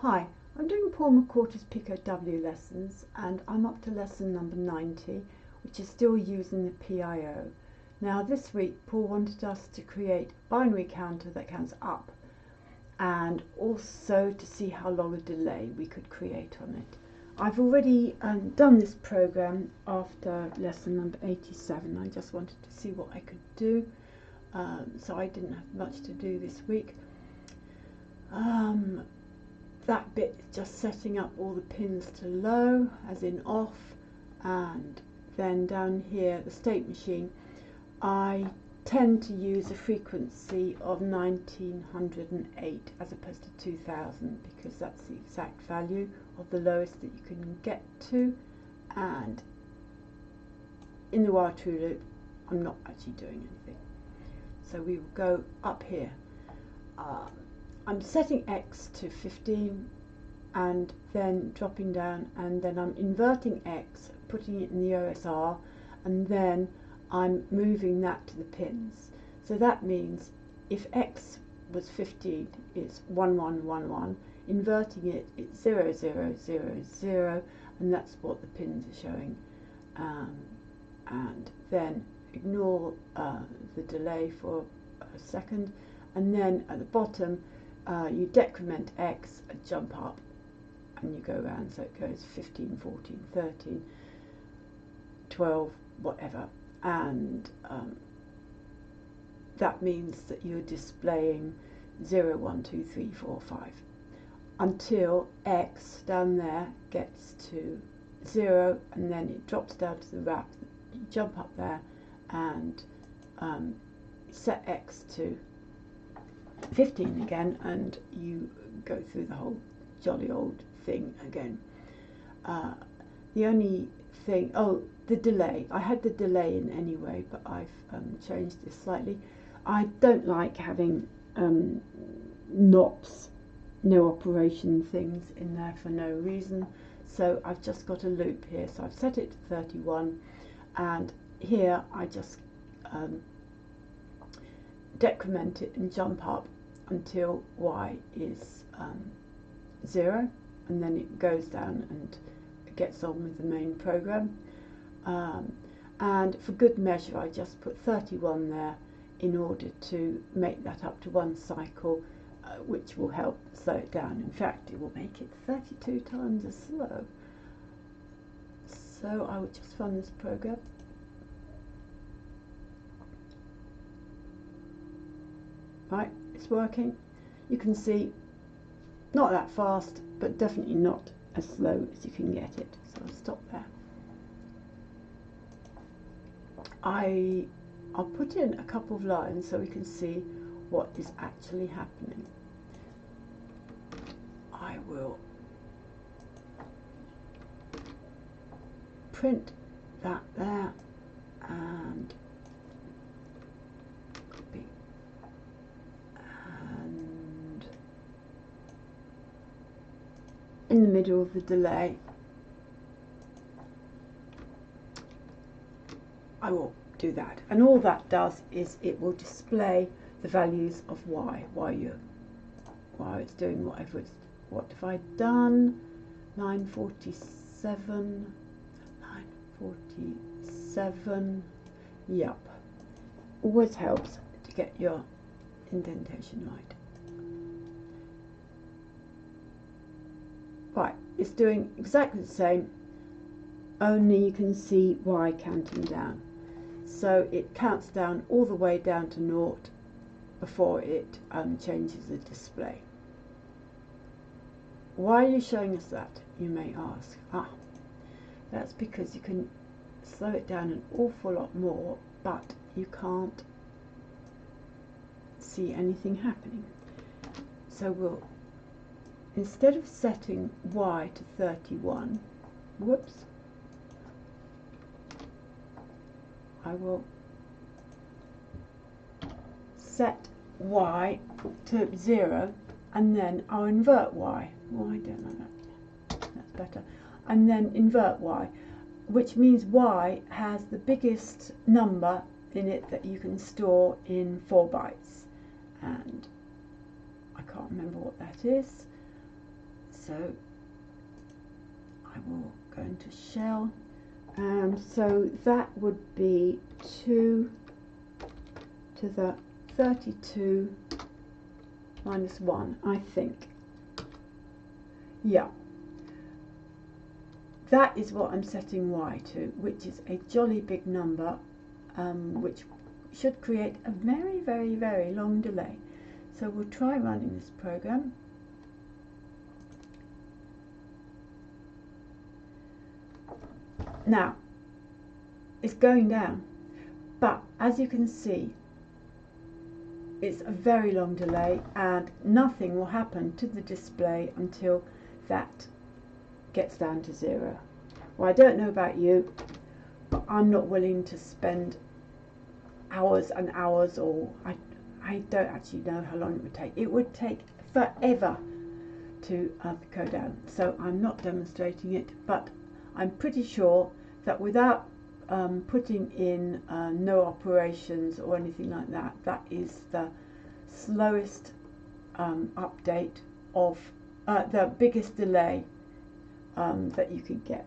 Hi, I'm doing Paul McWhorter's Pico W lessons and I'm up to lesson number 90, which is still using the PIO. Now this week Paul wanted us to create a binary counter that counts up and also to see how long a delay we could create on it. I've already done this program after lesson number 87. I just wanted to see what I could do, so I didn't have much to do this week. That bit is just setting up all the pins to low, as in off, and then down here, the state machine, I tend to use a frequency of 1908 as opposed to 2000 because that's the exact value of the lowest that you can get to, and in the while true loop I'm not actually doing anything. So we will go up here. I'm setting X to 15 and then dropping down, and then I'm inverting X, putting it in the OSR, and then I'm moving that to the pins. So that means if X was 15, it's 1 1 1 1, inverting it, it's 0 0 0 0, and that's what the pins are showing. And then ignore the delay for a second, and then at the bottom you decrement X, jump up, and you go around, so it goes 15, 14, 13, 12, whatever, and that means that you're displaying 0, 1, 2, 3, 4, 5 until X down there gets to 0, and then it drops down to the wrap. You jump up there and set X to 15 again, and you go through the whole jolly old thing again. The only thing, the delay, I had the delay in anyway, but I've changed this slightly. I don't like having NOPs, no operation things in there for no reason, so I've just got a loop here. So I've set it to 31, and here I just decrement it and jump up until Y is 0, and then it goes down and gets on with the main program. And for good measure I just put 31 there in order to make that up to one cycle, which will help slow it down. In fact, it will make it 32 times as slow. So I would just run this program. Right, it's working. You can see not that fast, but definitely not as slow as you can get it. So I'll stop there. I'll put in a couple of lines so we can see what is actually happening. I will print that there and copy, and in the middle of the delay I will do that, and all that does is it will display the values of Y while it's doing whatever it's. What have I done? 947, 947, yep. Always helps to get your indentation right. Right, it's doing exactly the same, only you can see Y counting down. So it counts down all the way down to 0 before it changes the display. Why are you showing us that, you may ask? That's because you can slow it down an awful lot more, but you can't see anything happening. So we'll, instead of setting Y to 31, whoops, I will set Y to 0, and then I'll invert Y. Oh, I don't know that. That's better. And then invert Y, which means Y has the biggest number in it that you can store in 4 bytes. And I can't remember what that is. So I will go into shell, and so that would be 2 to the 32 minus 1, I think. Yeah, that is what I'm setting y to, which is a jolly big number, which should create a very, very, very long delay. So we'll try running this program. Now, it's going down, but as you can see, it's a very long delay and nothing will happen to the display until that gets down to 0. Well, I don't know about you, but I'm not willing to spend hours and hours, or I don't actually know how long it would take. It would take forever to go down, so I'm not demonstrating it, but I'm pretty sure that without putting in no operations or anything like that, that is the slowest update of the biggest delay that you could get.